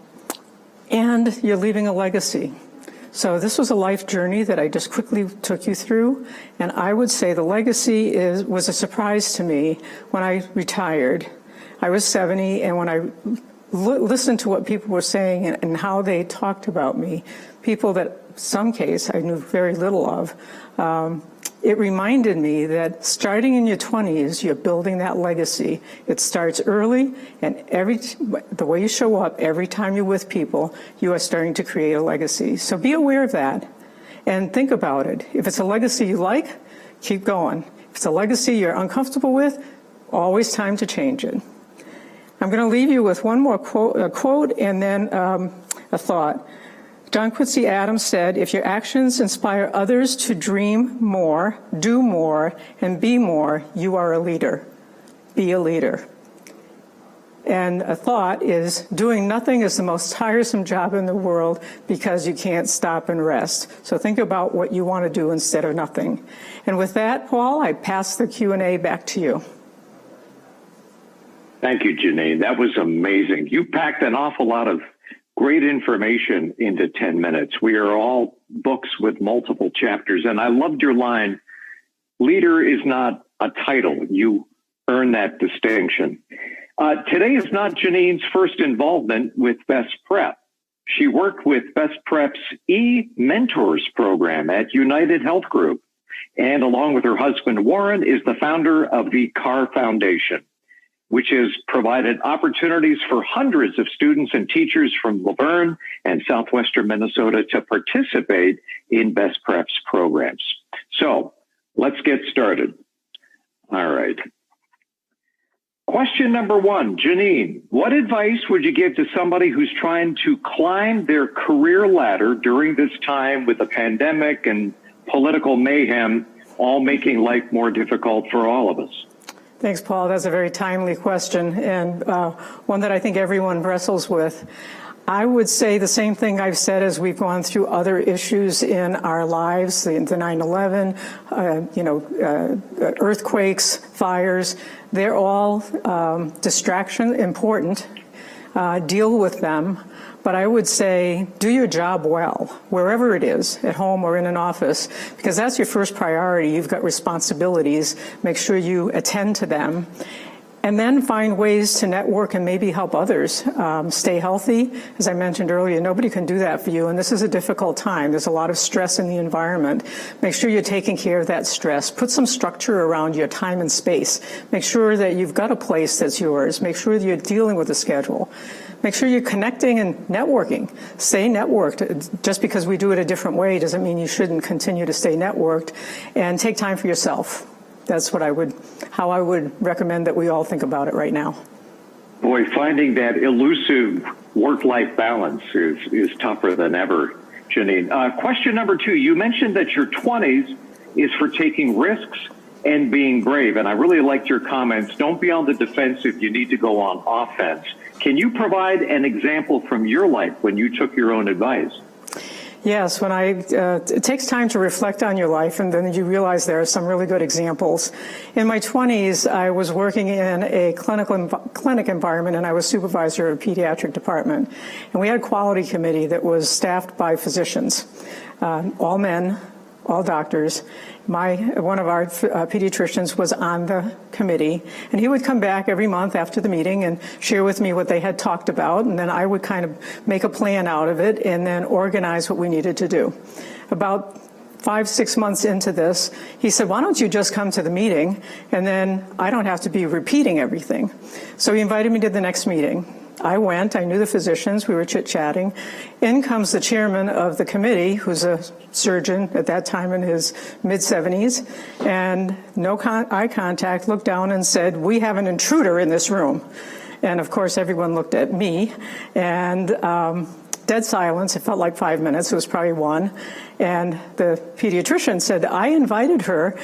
you're leaving a legacy. So this was a life journey that I just quickly took you through, and I would say the legacy was a surprise to me when I retired. I was 70, and when I listened to what people were saying and how they talked about me, people that some case I knew very little of, it reminded me that starting in your 20s, you're building that legacy. It starts early, and the way you show up every time you're with people, you are starting to create a legacy. So be aware of that and think about it. If it's a legacy you like, keep going. If it's a legacy you're uncomfortable with, always time to change it. I'm going to leave you with one more quote and then a thought. John Quincy Adams said, if your actions inspire others to dream more, do more, and be more, you are a leader. Be a leader. And a thought is, doing nothing is the most tiresome job in the world because you can't stop and rest. So think about what you want to do instead of nothing. And with that, Paul, I pass the Q&A back to you. Thank you, Jeannine. That was amazing. You packed an awful lot of great information into 10 minutes. We are all books with multiple chapters. And I loved your line, leader is not a title. You earn that distinction. Today is not Jeannine's first involvement with BestPrep. She worked with BestPrep's e-Mentors program at UnitedHealth Group, and along with her husband, Warren, is the founder of the CAR Foundation, which has provided opportunities for hundreds of students and teachers from Laverne and southwestern Minnesota to participate in BestPrep's programs. So let's get started. All right. Question number one, Jeannine, what advice would you give to somebody who's trying to climb their career ladder during this time with the pandemic and political mayhem, all making life more difficult for all of us? Thanks, Paul. That's a very timely question, and one that I think everyone wrestles with. I would say the same thing I've said as we've gone through other issues in our lives, the 9/11, earthquakes, fires. They're all distraction, important. Deal with them. But I would say do your job well, wherever it is, at home or in an office, because that's your first priority. You've got responsibilities. Make sure you attend to them. And then find ways to network and maybe help others. Stay healthy. As I mentioned earlier, nobody can do that for you, and this is a difficult time. There's a lot of stress in the environment. Make sure you're taking care of that stress. Put some structure around your time and space. Make sure that you've got a place that's yours. Make sure that you're dealing with a schedule. Make sure you're connecting and networking. Stay networked. Just because we do it a different way doesn't mean you shouldn't continue to stay networked. And take time for yourself. That's what how I would recommend that we all think about it right now. Boy, finding that elusive work-life balance is tougher than ever, Jeannine. Question number two, you mentioned that your 20s is for taking risks and being brave. And I really liked your comments. Don't be on the defensive. You need to go on offense. Can you provide an example from your life when you took your own advice? Yes, it takes time to reflect on your life, and then you realize there are some really good examples. In my 20s, I was working in a clinic environment, and I was supervisor of a pediatric department. And we had a quality committee that was staffed by physicians, all men, all doctors. One of our pediatricians was on the committee, and he would come back every month after the meeting and share with me what they had talked about, and then I would kind of make a plan out of it and then organize what we needed to do. About 5-6 months into this, he said, why don't you just come to the meeting, and then I don't have to be repeating everything. So he invited me to the next meeting. I went, I knew the physicians, we were chit-chatting. In comes the chairman of the committee, who's a surgeon at that time in his mid-70s, and no eye contact, looked down and said, we have an intruder in this room. And of course, everyone looked at me, and dead silence. It felt like 5 minutes. It was probably 1. And the pediatrician said, I invited her.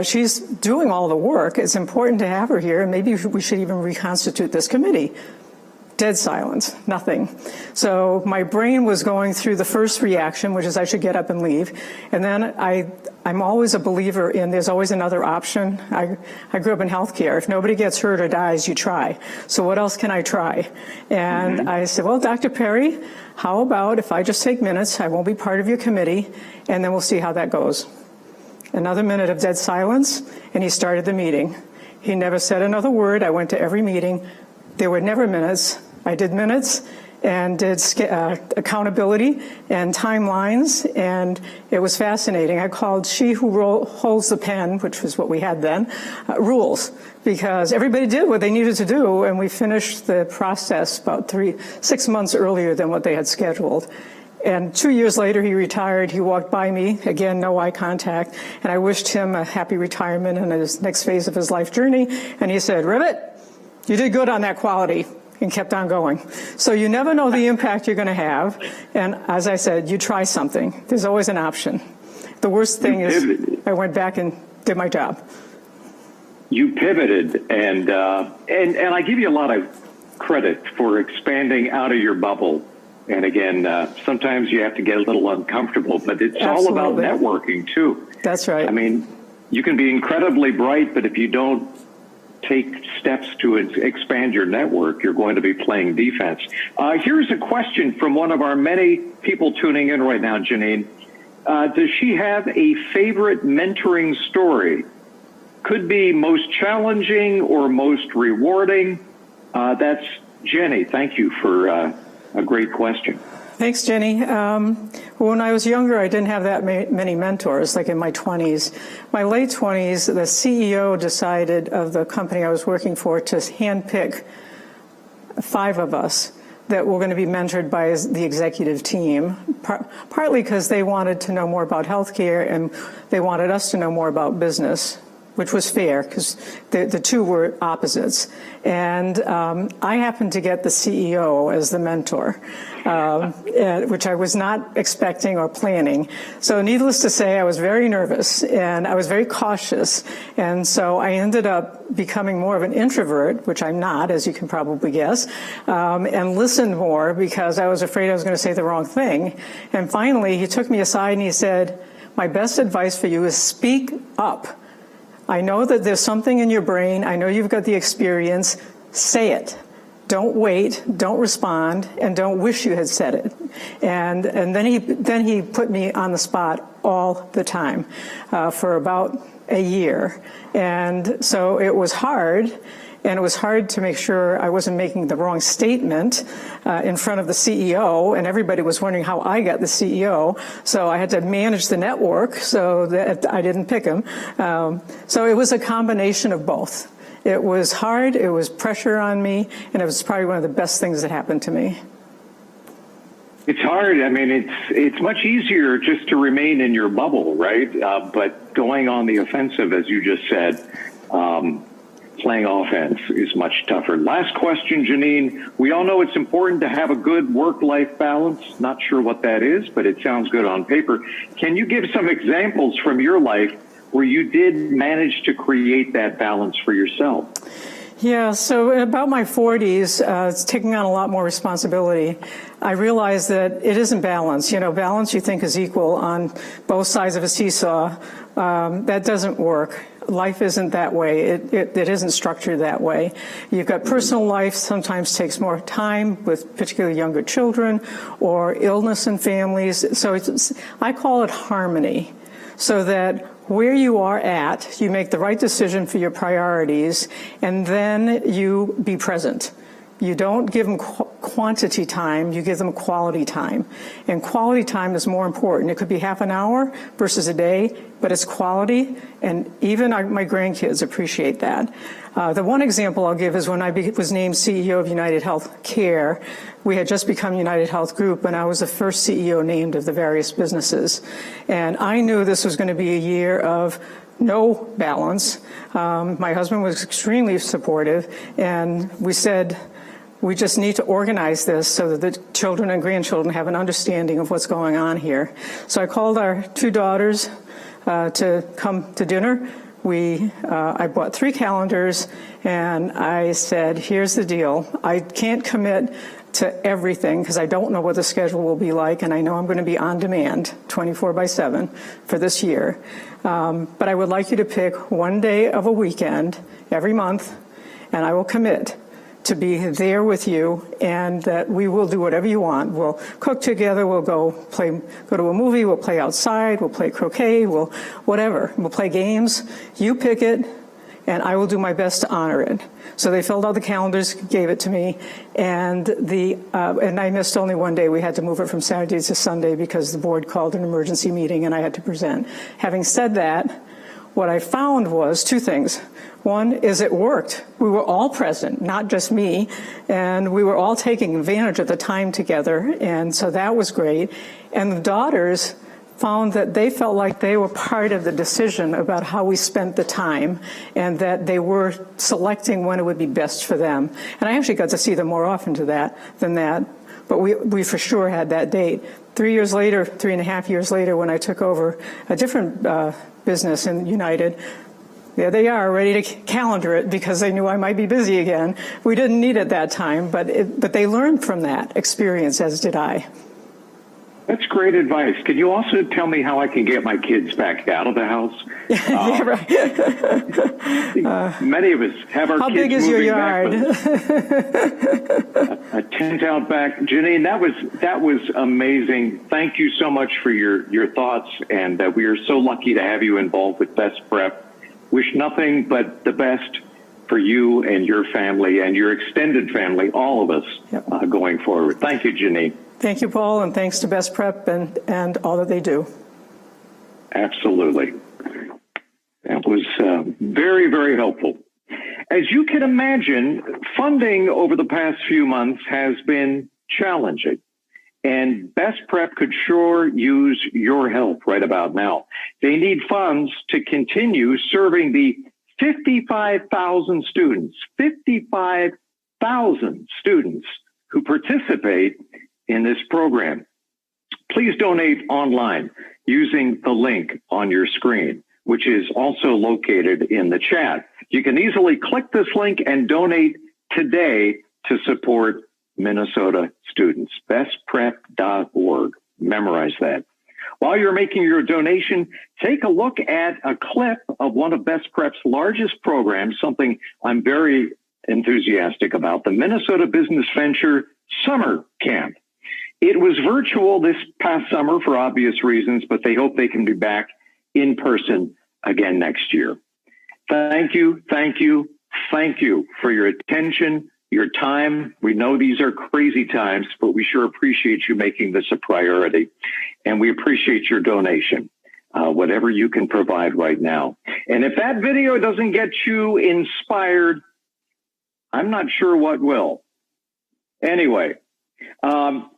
She's doing all the work. It's important to have her here, and maybe we should even reconstitute this committee. Dead silence, nothing. So my brain was going through the first reaction, which is I should get up and leave. And then I'm always a believer in there's always another option. I grew up in healthcare. If nobody gets hurt or dies, you try. So what else can I try? And I said, well, Dr. Perry, how about if I just take minutes, I won't be part of your committee, and then we'll see how that goes. Another minute of dead silence, and he started the meeting. He never said another word. I went to every meeting. There were never minutes. I did minutes and did accountability and timelines, and it was fascinating. I called she who holds the pen, which was what we had then, rules, because everybody did what they needed to do, and we finished the process about 6 months earlier than what they had scheduled. And 2 years later, he retired. He walked by me, again, no eye contact, and I wished him a happy retirement in his next phase of his life journey, and he said, Rivet, you did good on that quality, and kept on going. So you never know the impact you're going to have. And as I said, you try something. There's always an option. The worst thing is I went back and did my job. You pivoted, and I give you a lot of credit for expanding out of your bubble. And again, sometimes you have to get a little uncomfortable, but it's Absolutely. all about networking too. That's right. I mean, you can be incredibly bright, but if you don't take steps to expand your network, you're going to be playing defense. Here's a question from one of our many people tuning in right now, Jeannine. Does she have a favorite mentoring story? Could be most challenging or most rewarding. That's Jenny. Thank you for a great question. Thanks, Jenny. When I was younger, I didn't have that many mentors, like in my 20s. My late 20s, the CEO decided of the company I was working for to handpick 5 of us that were going to be mentored by the executive team, partly because they wanted to know more about healthcare and they wanted us to know more about business, which was fair because the two were opposites. And I happened to get the CEO as the mentor, which I was not expecting or planning. So needless to say, I was very nervous and I was very cautious. And so I ended up becoming more of an introvert, which I'm not, as you can probably guess, and listened more because I was afraid I was going to say the wrong thing. And finally, he took me aside and he said, my best advice for you is speak up. I know that there's something in your brain. I know you've got the experience. Say it. Don't wait. Don't respond. And don't wish you had said it. And then he put me on the spot all the time for about a year. And so it was hard. And it was hard to make sure I wasn't making the wrong statement in front of the CEO, and everybody was wondering how I got the CEO. So I had to manage the network so that I didn't pick him. So it was a combination of both. It was hard, it was pressure on me, and it was probably one of the best things that happened to me. It's hard. I mean, it's much easier just to remain in your bubble, right? But going on the offensive, as you just said, playing offense is much tougher. Last question, Jeannine. We all know it's important to have a good work-life balance. Not sure what that is, but it sounds good on paper. Can you give some examples from your life where you did manage to create that balance for yourself? Yeah, so in about my 40s, it's taking on a lot more responsibility. I realized that it isn't balance. You know, balance you think is equal on both sides of a seesaw. That doesn't work. life isn't that way. It isn't structured that way. You've got personal life sometimes takes more time with particularly younger children or illness in families. So I call it harmony, so that where you are at, you make the right decision for your priorities, and then you be present. You don't give them quantity time, you give them quality time. And quality time is more important. It could be half an hour versus a day, but it's quality, and even my grandkids appreciate that. The one example I'll give is when I was named CEO of UnitedHealth Care. We had just become UnitedHealth Group, and I was the first CEO named of the various businesses. And I knew this was going to be a year of no balance. My husband was extremely supportive, and we said, we just need to organize this so that the children and grandchildren have an understanding of what's going on here. So I called our two daughters to come to dinner. I bought 3 calendars, and I said, here's the deal. I can't commit to everything because I don't know what the schedule will be like, and I know I'm going to be on demand 24/7 for this year. But I would like you to pick one day of a weekend every month, and I will commit to be there with you, and that we will do whatever you want. We'll cook together, we'll go to a movie, we'll play outside, we'll play croquet, whatever. We'll play games. You pick it, and I will do my best to honor it. So they filled out the calendars, gave it to me, and I missed only one day. We had to move it from Saturday to Sunday because the board called an emergency meeting and I had to present. Having said that, what I found was 2 things. One is it worked. We were all present, not just me, and we were all taking advantage of the time together, and so that was great. And the daughters found that they felt like they were part of the decision about how we spent the time, and that they were selecting when it would be best for them. And I actually got to see them more often than that, but we for sure had that date. 3.5 years later, when I took over a different business in United, there they are, ready to calendar it because they knew I might be busy again. We didn't need it that time, but they learned from that experience, as did I. That's great advice. Can you also tell me how I can get my kids back out of the house? Yeah, right. Many of us have our how kids big is your yard? A tent out back. Jeannine, that was amazing. Thank you so much for your thoughts, and we are so lucky to have you involved with BestPrep. Wish nothing but the best for you and your family and your extended family, all of us, going forward. Thank you, Jeannine. Thank you, Paul, and thanks to BestPrep and all that they do. Absolutely. That was very, very helpful. As you can imagine, funding over the past few months has been challenging, and BestPrep could sure use your help right about now. They need funds to continue serving the 55,000 students who participate in this program. Please donate online using the link on your screen, which is also located in the chat. You can easily click this link and donate today to support Minnesota students. BestPrep.org. Memorize that. While you're making your donation, take a look at a clip of one of BestPrep's largest programs, something I'm very enthusiastic about, the Minnesota Business Venture Summer Camp. It was virtual this past summer for obvious reasons, but they hope they can be back in person again next year. Thank you for your attention, your time. We know these are crazy times, but we sure appreciate you making this a priority. And we appreciate your donation, whatever you can provide right now. And if that video doesn't get you inspired, I'm not sure what will. Anyway,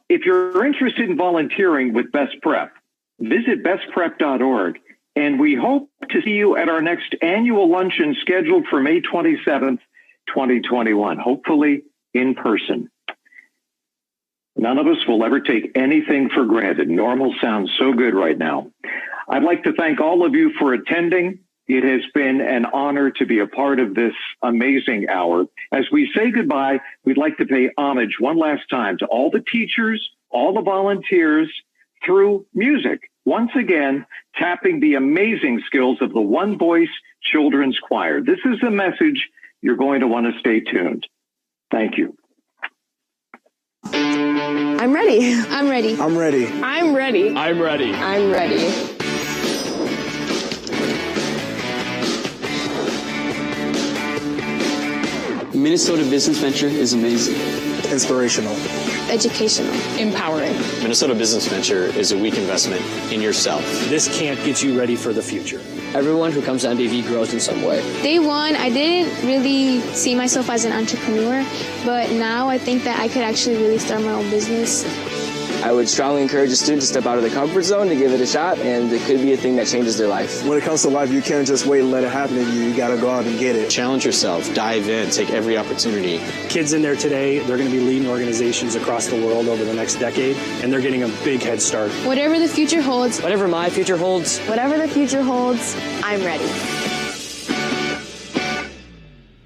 if you're interested in volunteering with BestPrep, visit bestprep.org, and we hope to see you at our next annual luncheon scheduled for May 27th, 2021, hopefully in person. None of us will ever take anything for granted. Normal sounds so good right now. I'd like to thank all of you for attending. It has been an honor to be a part of this amazing hour. As we say goodbye, we'd like to pay homage one last time to all the teachers, all the volunteers through music. once again tapping the amazing skills of the One Voice Children's Choir. This is a message you're going to want to stay tuned. Thank you. I'm ready. I'm ready. I'm ready. I'm ready. I'm ready. I'm ready. Minnesota Business Venture is amazing. Inspirational. Educational. Empowering. Minnesota Business Venture is a weak investment in yourself. This camp gets you ready for the future. Everyone who comes to MBV grows in some way. Day one, I didn't really see myself as an entrepreneur, but now I think that I could actually really start my own business. I would strongly encourage a student to step out of the comfort zone, to give it a shot, and it could be a thing that changes their life. When it comes to life, you can't just wait and let it happen to you. You got to go out and get it. Challenge yourself, dive in, take every opportunity. Kids in there today, they're going to be leading organizations across the world over the next decade, and they're getting a big head start. Whatever the future holds. Whatever my future holds. Whatever the future holds, I'm ready.